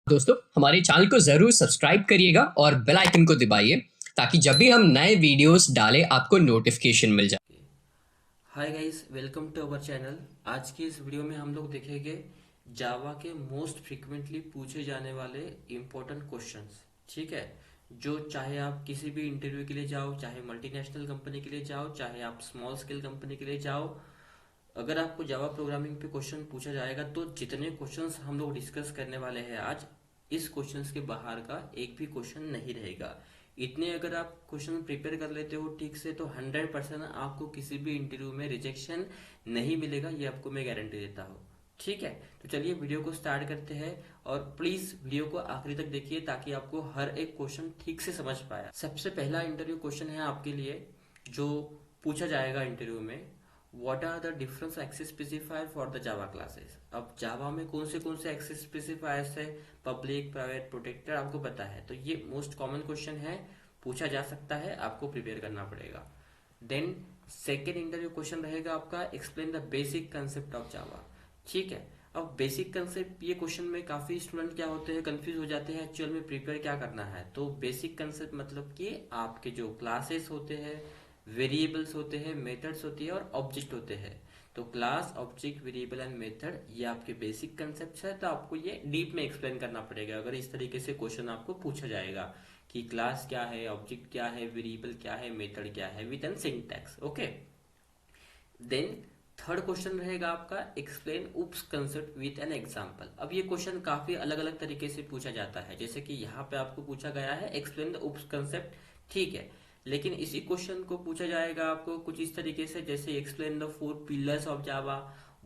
दोस्तों हमारे चैनल को जरूर सब्सक्राइब करिएगा और बेल आइकन को दबाइए ताकि जब भी हम नए वीडियोस डालें आपको नोटिफिकेशन मिल जाए। Hi guys, welcome to our channel. आज की इस वीडियो में हम लोग देखेंगे जावा के मोस्ट फ्रीक्वेंटली पूछे जाने वाले इम्पोर्टेंट क्वेश्चंस। ठीक है, जो चाहे आप किसी भी इंटरव्यू के लिए जाओ, चाहे मल्टीनेशनल कंपनी के लिए जाओ, चाहे आप स्मॉल स्केल कंपनी के लिए जाओ, अगर आपको जावा प्रोग्रामिंग पे क्वेश्चन पूछा जाएगा तो जितने क्वेश्चंस हम लोग डिस्कस करने वाले हैं आज, इस क्वेश्चंस के बाहर का एक भी क्वेश्चन नहीं रहेगा। इतने अगर आप क्वेश्चन प्रिपेयर कर लेते हो ठीक से तो 100% आपको किसी भी इंटरव्यू में रिजेक्शन नहीं मिलेगा, ये आपको मैं गारंटी देता हूँ। ठीक है, तो चलिए वीडियो को स्टार्ट करते हैं और प्लीज वीडियो को आखिरी तक देखिए ताकि आपको हर एक क्वेश्चन ठीक से समझ पाए। सबसे पहला इंटरव्यू क्वेश्चन है आपके लिए जो पूछा जाएगा इंटरव्यू में, what are the difference access specifier for the Java classes. अब जावा में कौन से एक्सेस स्पेसिफायर्स है, पब्लिक, प्राइवेट, प्रोटेक्टर, आपको पता है, तो ये मोस्ट कॉमन क्वेश्चन है, पूछा जा सकता है, आपको प्रिपेयर करना पड़ेगा। देन सेकेंड इंटरव्यू क्वेश्चन रहेगा आपका, explain the basic concept of Java. ठीक है, अब बेसिक कंसेप्ट, ये क्वेश्चन में काफी स्टूडेंट क्या होते हैं, कंफ्यूज हो जाते हैं एक्चुअल में प्रिपेयर क्या करना है। तो बेसिक कंसेप्ट मतलब कि आपके जो क्लासेस होते हैं, वेरिएबल्स होते हैं, मेथड्स होती है और ऑब्जेक्ट होते हैं। तो class, object, variable and method, ये आपके बेसिक कंसेप्ट है। तो आपको ये डीप में एक्सप्लेन करना पड़ेगा अगर इस तरीके से क्वेश्चन आपको पूछा जाएगा कि क्लास क्या है, ऑब्जेक्ट क्या है, वेरिएबल क्या है, मेथड क्या है, with an syntax. Okay, then third question रहेगा आपका, explain oops concept with an example. अब ये क्वेश्चन काफी अलग अलग तरीके से पूछा जाता है, जैसे कि यहाँ पे आपको पूछा गया है एक्सप्लेन द उप्स कंसेप्ट। ठीक है, लेकिन इसी क्वेश्चन को पूछा जाएगा आपको कुछ इस तरीके से, जैसे explain the four pillars of Java,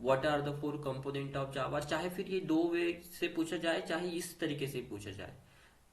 what are the four component of Java. चाहे फिर ये दो वे से पूछा जाए, चाहे इस तरीके से पूछा जाए,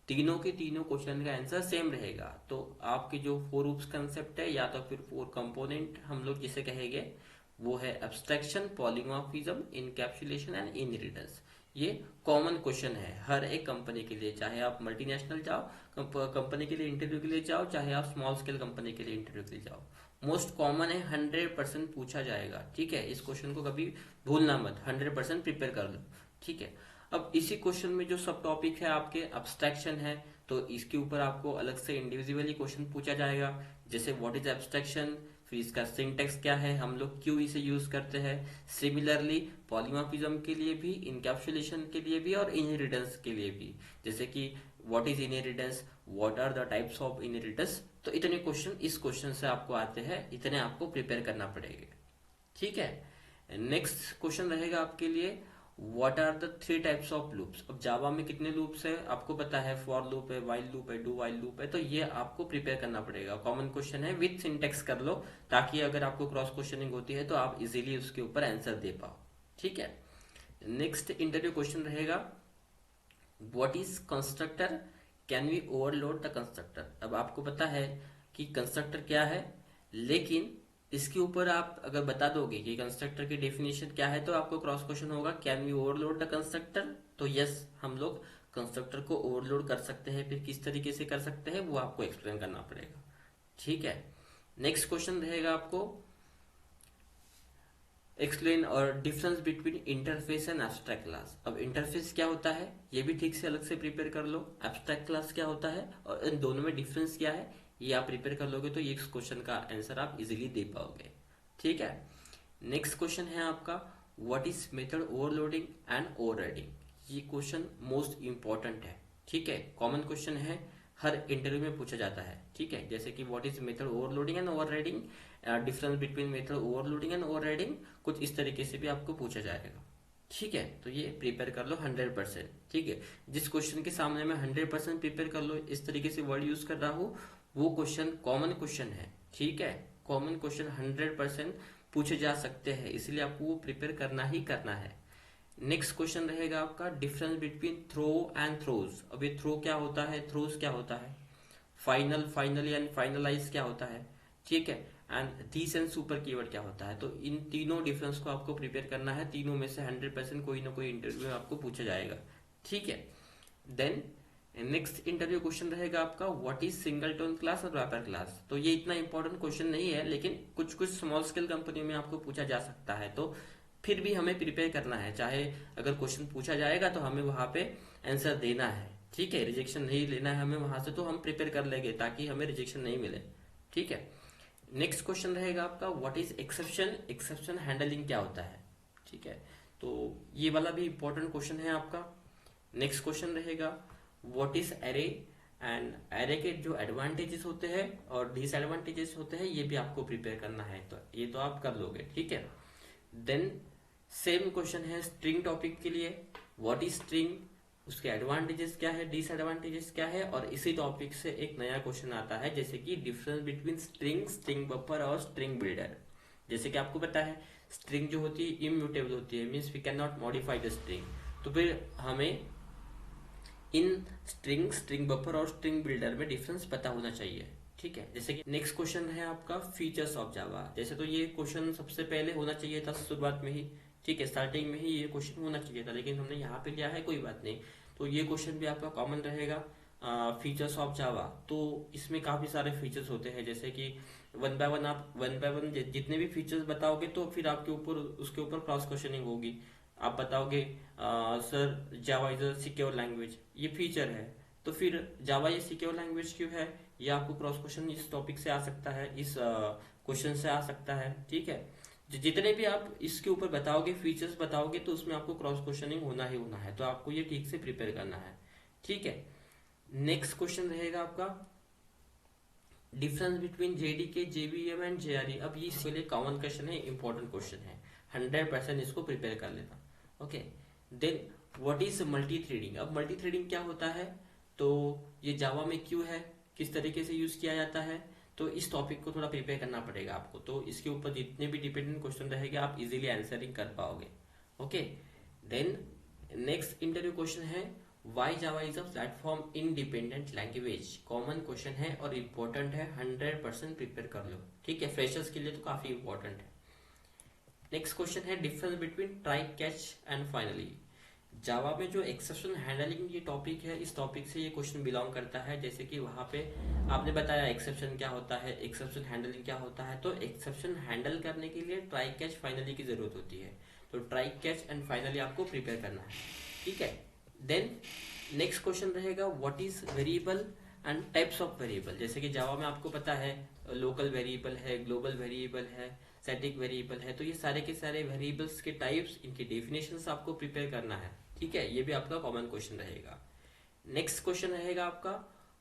तीनों के तीनों क्वेश्चन का आंसर सेम रहेगा। तो आपके जो फोर रूप्स कंसेप्ट है या तो फिर फोर कंपोनेंट हम लोग जिसे कहेंगे, वो है abstraction, polymorphism, encapsulation and inheritance. ये कॉमन क्वेश्चन है हर एक कंपनी के लिए, चाहे आप मल्टीनेशनल जाओ कंपनी के लिए इंटरव्यू के लिए जाओ, चाहे आप स्मॉल स्केल कंपनी के लिए इंटरव्यू के लिए जाओ, मोस्ट कॉमन है, 100% पूछा जाएगा। ठीक है, इस क्वेश्चन को कभी भूलना मत, 100% प्रिपेयर कर लो। ठीक है, अब इसी क्वेश्चन में जो सब टॉपिक है आपके एब्स्ट्रैक्शन है, तो इसके ऊपर आपको अलग से इंडिविजुअली क्वेश्चन पूछा जाएगा, जैसे व्हाट इज एब्स्ट्रैक्शन, फिर इसका सिंटेक्स क्या है, हम लोग क्यों इसे यूज करते हैं। सिमिलरली पॉलीमॉर्फिज्म के लिए भी, इनकैप्सुलेशन के लिए भी और इनहेरिटेंस के लिए भी, जैसे कि what is inheritance, what are the types of inheritance. तो इतने क्वेश्चन इस क्वेश्चन से आपको आते हैं, इतने आपको प्रिपेयर करना पड़ेगा। ठीक है, नेक्स्ट क्वेश्चन रहेगा आपके लिए, what are the three types of loops. अब जावा में कितने लूप्स है आपको पता है, फॉर लूप है, वाइल लूप है, डू वाइल लूप है, तो ये आपको प्रिपेयर करना पड़ेगा। कॉमन क्वेश्चन है, विथ सिंटेक्स कर लो ताकि अगर आपको क्रॉस क्वेश्चनिंग होती है तो आप इजीली उसके ऊपर आंसर दे पाओ। ठीक है, नेक्स्ट इंटरव्यू क्वेश्चन रहेगा, what is constructor, can we overload the constructor. अब आपको पता है कि कंस्ट्रक्टर क्या है, लेकिन इसके ऊपर आप अगर बता दोगे कि कंस्ट्रक्टर की डेफिनेशन क्या है तो आपको क्रॉस क्वेश्चन होगा, can we overload the constructor. तो यस, हम लोग कंस्ट्रक्टर को ओवरलोड कर सकते हैं, फिर किस तरीके से कर सकते हैं वो आपको एक्सप्लेन करना पड़ेगा। ठीक है, नेक्स्ट क्वेश्चन रहेगा आपको, एक्सप्लेन और difference between interface and abstract class. अब इंटरफेस क्या होता है ये भी ठीक से अलग से प्रिपेयर कर लो, एब्स्ट्रैक्ट क्लास क्या होता है और इन दोनों में डिफरेंस क्या है, ये आप प्रिपेयर कर लोगे तो ये क्वेश्चन का आंसर आप इजीली दे पाओगे। ठीक है, नेक्स्ट क्वेश्चन है आपका, what is method overloading and overriding. ये क्वेश्चन मोस्ट इंपॉर्टेंट है। ठीक है, कॉमन क्वेश्चन है, हर इंटरव्यू में पूछा जाता है। ठीक है, जैसे कि what is method overloading and overriding, difference between method overloading and overriding, कुछ इस तरीके से भी आपको पूछा जाएगा। ठीक है, तो ये प्रिपेयर कर लो 100%। ठीक है, जिस क्वेश्चन के सामने मैं 100% प्रिपेयर कर लो इस तरीके से वर्ड यूज कर रहा हूँ, वो क्वेश्चन कॉमन क्वेश्चन है। ठीक है, कॉमन क्वेश्चन 100% पूछे जा सकते हैं, इसलिए आपको वो प्रिपेयर करना ही करना है। नेक्स्ट क्वेश्चन रहेगा आपका, difference between throw and throws. अब ये थ्रो क्या होता है, थ्रोज क्या होता है, फाइनल, फाइनली एंड फाइनलाइज क्या होता है। ठीक है, and this and super keyword क्या होता है। तो इन तीनों डिफरेंस को आपको प्रिपेयर करना है, तीनों में से 100% कोई ना कोई इंटरव्यू में आपको पूछा जाएगा। ठीक है, देन नेक्स्ट इंटरव्यू क्वेश्चन रहेगा आपका, व्हाट इज सिंगलटन क्लास और रैपर क्लास। तो ये इतना इंपॉर्टेंट क्वेश्चन नहीं है, लेकिन कुछ कुछ स्मॉल स्केल कंपनी में आपको पूछा जा सकता है। तो फिर भी हमें प्रिपेयर करना है, चाहे अगर क्वेश्चन पूछा जाएगा तो हमें वहां पे आंसर देना है। ठीक है, रिजेक्शन नहीं लेना है हमें वहां से, तो हम प्रिपेयर कर लेंगे ताकि हमें रिजेक्शन नहीं मिले। ठीक है, नेक्स्ट क्वेश्चन रहेगा आपका what is exception, exception handling क्या होता है। ठीक है, तो ये वाला भी इंपॉर्टेंट क्वेश्चन है आपका। नेक्स्ट क्वेश्चन रहेगा what is array, and array के जो एडवांटेजेस होते हैं और डिसएडवांटेजेस होते हैं ये भी आपको प्रिपेयर करना है, तो ये तो आप कर लोगे। ठीक है, देन सेम क्वेश्चन है स्ट्रिंग टॉपिक के लिए, व्हाट इज स्ट्रिंग, उसके एडवांटेजेस क्या है, डिसएडवांटेजेस क्या है। और इसी टॉपिक से एक नया क्वेश्चन आता है जैसे कि difference between string, string buffer और स्ट्रिंग बिल्डर। जैसे कि आपको पता है स्ट्रिंग जो होती है इम्यूटेबल होती है, means we can not modify the string, तो फिर हमें इन स्ट्रिंग, स्ट्रिंग बफर और स्ट्रिंग बिल्डर में डिफरेंस पता होना चाहिए। ठीक है, जैसे कि नेक्स्ट क्वेश्चन है आपका फीचर्स ऑफ जावा। जैसे तो ये क्वेश्चन सबसे पहले होना चाहिए था शुरुआत में ही, ठीक है, स्टार्टिंग में ही ये क्वेश्चन होना चाहिए था, लेकिन हमने यहाँ पे लिया है, कोई बात नहीं। तो ये क्वेश्चन भी आपका कॉमन रहेगा, फीचर्स ऑफ जावा। तो इसमें काफी सारे फीचर्स होते हैं, जैसे कि वन बाय वन आप वन बाय वन जितने भी फीचर्स बताओगे तो फिर आपके ऊपर उसके ऊपर क्रॉस क्वेश्चनिंग होगी। आप बताओगे sir Java is a secure language, ये फीचर है, तो फिर जावा ये सिक्योर लैंग्वेज क्यों है, ये आपको क्रॉस क्वेश्चन इस टॉपिक से आ सकता है, इस क्वेश्चन से आ सकता है। ठीक है, जितने भी आप इसके ऊपर बताओगे, फीचर्स बताओगे, तो उसमें आपको क्रॉस क्वेश्चनिंग होना ही होना है, तो आपको ये ठीक से प्रिपेयर करना है। ठीक है, नेक्स्ट क्वेश्चन रहेगा आपका difference between JDK, JVM and JRE. अब ये इसके लिए कॉमन क्वेश्चन है, इंपॉर्टेंट क्वेश्चन है, 100% इसको प्रिपेयर कर लेना। Okay, then what is multi threading. अब मल्टी थ्रेडिंग क्या होता है, तो ये जावा में क्यों है, किस तरीके से यूज किया जाता है, तो इस टॉपिक को थोड़ा प्रिपेयर करना पड़ेगा आपको। तो इसके ऊपर जितने भी डिपेंडेंट क्वेश्चन रहेंगे आप इजीली आंसरिंग कर पाओगे। Okay, then next interview question है why Java is a platform independent language. Common question है और इम्पोर्टेंट है, 100% प्रिपेयर कर लो। ठीक है, फ्रेशर्स के लिए तो काफी इंपॉर्टेंट है। नेक्स्ट क्वेश्चन है difference between try, catch and finally. Java में जो एक्सेप्शन हैंडलिंग ये टॉपिक है, इस टॉपिक से ये क्वेश्चन बिलोंग करता है। जैसे कि वहां पे आपने बताया एक्सेप्शन क्या होता है, एक्सेप्शन हैंडलिंग क्या होता है, तो एक्सेप्शन हैंडल करने के लिए ट्राई, कैच, फाइनली की जरूरत होती है, तो ट्राई, कैच एंड फाइनली आपको प्रिपेयर करना है। ठीक है, देन नेक्स्ट क्वेश्चन रहेगा what is variable and types of variable. जैसे कि जावा में आपको पता है लोकल वेरिएबल है, ग्लोबल वेरिएबल है, स्टैटिक वेरिएबल है, तो ये सारे के सारे वेरिएबल्स के टाइप्स, इनकी डेफिनेशंस आपको प्रिपेयर करना है। ठीक है, ये भी आपका कॉमन क्वेश्चन रहेगा। नेक्स्ट क्वेश्चन रहेगा आपका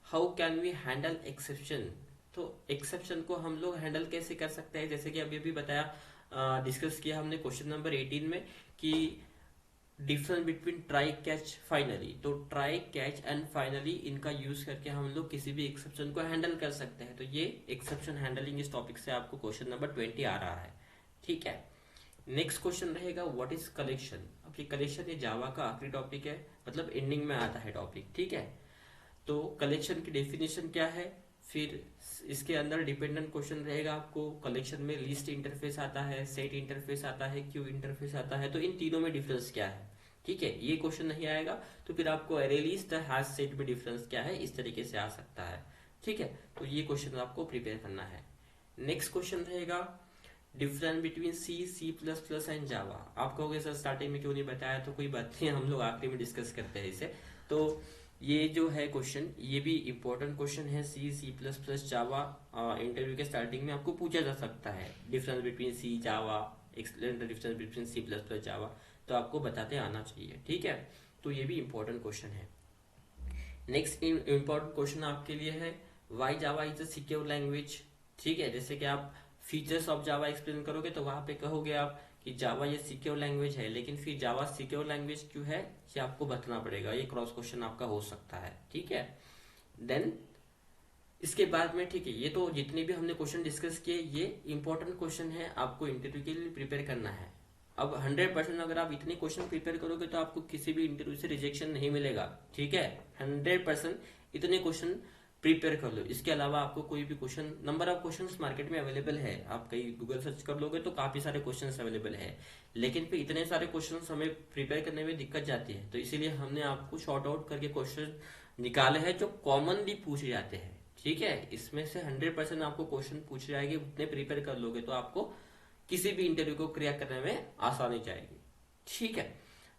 how can we handle exception. तो एक्सेप्शन को हम लोग हैंडल कैसे कर सकते हैं, जैसे कि अभी अभी बताया, डिस्कस किया हमने क्वेश्चन नंबर 18 में कि difference between try, catch, finally. तो ट्राई, कैच एंड फाइनली इनका यूज करके हम लोग किसी भी एक्सेप्शन को हैंडल कर सकते हैं। तो ये एक्सेप्शन हैंडलिंग इस टॉपिक से आपको क्वेश्चन नंबर 20 आ रहा है। ठीक है, नेक्स्ट क्वेश्चन रहेगा व्हाट इज कलेक्शन। अब ये कलेक्शन ये जावा का आखिरी टॉपिक है, मतलब एंडिंग में आता है टॉपिक। ठीक है, तो कलेक्शन की डेफिनेशन क्या है, फिर इसके अंदर डिपेंडेंट क्वेश्चन रहेगा आपको। कलेक्शन में लिस्ट इंटरफेस आता है, सेट इंटरफेस आता है, क्यू इंटरफेस आता है, तो इन तीनों में डिफरेंस क्या है। ठीक है, ये क्वेश्चन नहीं आएगा तो फिर आपको अरे लिस्ट, हैश सेट में डिफरेंस क्या है, इस तरीके से आ सकता है। ठीक है, तो ये क्वेश्चन आपको प्रिपेयर करना है। नेक्स्ट क्वेश्चन रहेगा difference between C, C plus plus and Java. आप कहोगे सर स्टार्टिंग में क्यों नहीं बताया, तो कोई बात नहीं, हम लोग आखिरी में डिस्कस करते हैं इसे। तो ये जो है क्वेश्चन, ये भी इंपॉर्टेंट क्वेश्चन है। C, C plus plus, Java interview के स्टार्टिंग में आपको पूछा जा सकता है difference between C, Java, explain the difference between C plus plus Java, तो आपको बताते आना चाहिए। ठीक है, तो ये भी इंपॉर्टेंट क्वेश्चन है। नेक्स्ट इंपॉर्टेंट क्वेश्चन आपके लिए है why Java is a secure language. ठीक है, जैसे कि आप फीचर्स ऑफ जावा एक्सप्लेन करोगे तो वहां पे कहोगे आप कि जावा ये सिक्योर लैंग्वेज है, लेकिन फिर जावा सिक्योर लैंग्वेज क्यों है ये आपको बताना पड़ेगा, ये क्रॉस क्वेश्चन आपका हो सकता है। ठीक है, देन इसके बाद में, ठीक है, ये तो जितने भी हमने क्वेश्चन डिस्कस किए ये इंपॉर्टेंट क्वेश्चन है, आपको इंटरव्यू के लिए प्रिपेयर करना है। अब 100% अगर आप इतने क्वेश्चन प्रिपेयर करोगे तो आपको किसी भी इंटरव्यू से रिजेक्शन नहीं मिलेगा। ठीक है, 100% इतने क्वेश्चन प्रिपेयर कर लो। इसके अलावा आपको कोई भी question, number of questions market में अवेलेबल है, आप कहीं गूगल सर्च कर लोगे तो काफी सारे क्वेश्चंस अवेलेबल है, लेकिन फिर इतने सारे क्वेश्चंस हमें प्रिपेयर करने में दिक्कत जाती है, तो इसीलिए हमने आपको शॉर्ट आउट करके क्वेश्चन निकाले हैं जो कॉमनली पूछे जाते हैं। ठीक है, इसमें से 100% आपको क्वेश्चन पूछे जाएंगे, उतने प्रिपेयर कर लोगे तो आपको किसी भी इंटरव्यू को क्रैक करने में आसानी जाएगी। ठीक है,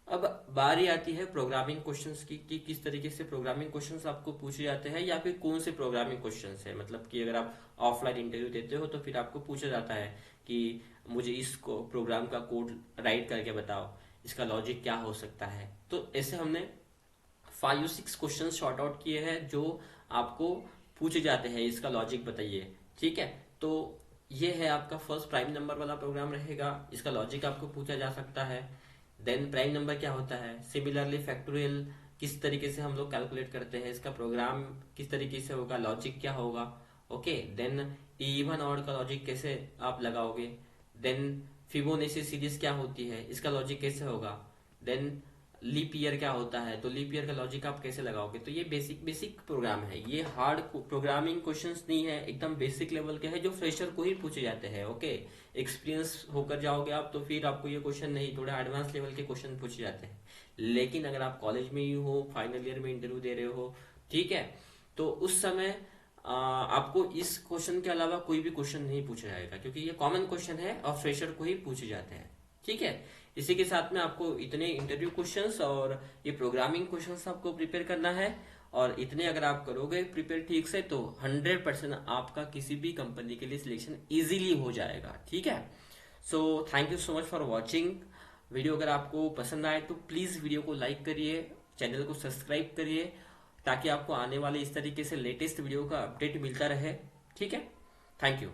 अब बारी आती है प्रोग्रामिंग क्वेश्चंस की कि किस तरीके से प्रोग्रामिंग क्वेश्चंस आपको पूछे जाते हैं या फिर कौन से प्रोग्रामिंग क्वेश्चंस है। मतलब कि अगर आप ऑफलाइन इंटरव्यू देते हो तो फिर आपको पूछा जाता है कि मुझे इस प्रोग्राम का कोड राइट करके बताओ, इसका लॉजिक क्या हो सकता है। तो ऐसे हमने 5 6 क्वेश्चन शॉर्ट आउट किए हैं जो आपको पूछे जाते हैं, इसका लॉजिक बताइए। ठीक है, तो ये है आपका फर्स्ट प्राइम नंबर वाला प्रोग्राम रहेगा, इसका लॉजिक आपको पूछा जा सकता है। देन प्राइम नंबर क्या होता है, सिमिलरली फैक्टोरियल किस तरीके से हम लोग कैलकुलेट करते हैं, इसका प्रोग्राम किस तरीके से होगा, लॉजिक क्या होगा। ओके, देन इवन ऑड का लॉजिक कैसे आप लगाओगे। देन फिबोनाची सीरीज क्या होती है, इसका लॉजिक कैसे होगा। देन लीप ईयर क्या होता है, तो लीप ईयर का लॉजिक आप कैसे लगाओगे। तो ये बेसिक बेसिक प्रोग्राम है, ये हार्ड प्रोग्रामिंग क्वेश्चंस नहीं है, एकदम बेसिक लेवल के हैं जो फ्रेशर को ही पूछे जाते हैं। ओके, एक्सपीरियंस होकर जाओगे आप तो फिर आपको ये क्वेश्चन नहीं, थोड़ा एडवांस लेवल के क्वेश्चन पूछे जाते हैं। लेकिन अगर आप कॉलेज में ही हो, फाइनल ईयर में इंटरव्यू दे रहे हो, ठीक है, तो उस समय आपको इस क्वेश्चन के अलावा कोई भी क्वेश्चन नहीं पूछा जाएगा क्योंकि ये कॉमन क्वेश्चन है और फ्रेशर को ही पूछे जाते हैं। ठीक है, इसी के साथ में आपको इतने इंटरव्यू क्वेश्चंस और ये प्रोग्रामिंग क्वेश्चंस आपको प्रिपेयर करना है, और इतने अगर आप करोगे प्रिपेयर ठीक से तो 100% आपका किसी भी कंपनी के लिए सिलेक्शन इजीली हो जाएगा। ठीक है, so thank you so much for watching video. अगर आपको पसंद आए तो प्लीज वीडियो को लाइक करिए, चैनल को सब्सक्राइब करिए ताकि आपको आने वाले इस तरीके से लेटेस्ट वीडियो का अपडेट मिलता रहे। ठीक है, थैंक यू।